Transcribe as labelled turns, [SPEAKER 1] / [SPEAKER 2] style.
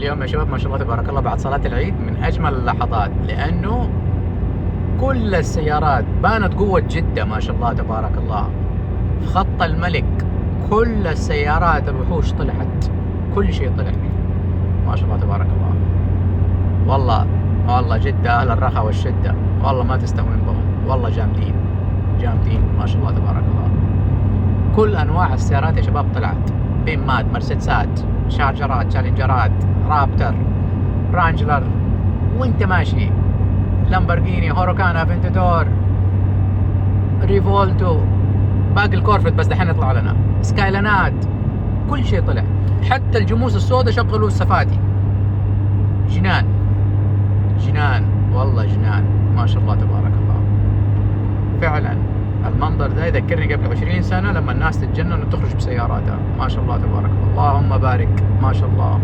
[SPEAKER 1] اليوم يا شباب ما شاء الله تبارك الله بعد صلاة العيد من أجمل اللحظات، لأنه كل السيارات بانت قوة جدة ما شاء الله تبارك الله في خط الملك. كل السيارات الوحوش طلعت، كل شيء طلع ما شاء الله تبارك الله. والله جدة أهل الرخاء والشدة والله ما تستهون بهم، والله جامدين ما شاء الله تبارك الله. كل أنواع السيارات يا شباب طلعت، بيمات، مرسيدسات، شارجرات، تشالنجرات، رابتر، رانجلر، وانت ماشي، لامبورغيني، هوروكان، افنتادور، ريفولتو، باقي الكورفت بس دحين يطلع لنا، سكايلانات، كل شيء طلع، حتى الجموس السوداء شغلوا السفاتي. جنان والله جنان ما شاء الله تبارك الله. فعلا المنظر ده يذكرني قبل 20 سنة لما الناس تتجنن وتخرج بسياراتها ما شاء الله تبارك الله. اللهم بارك ما شاء الله.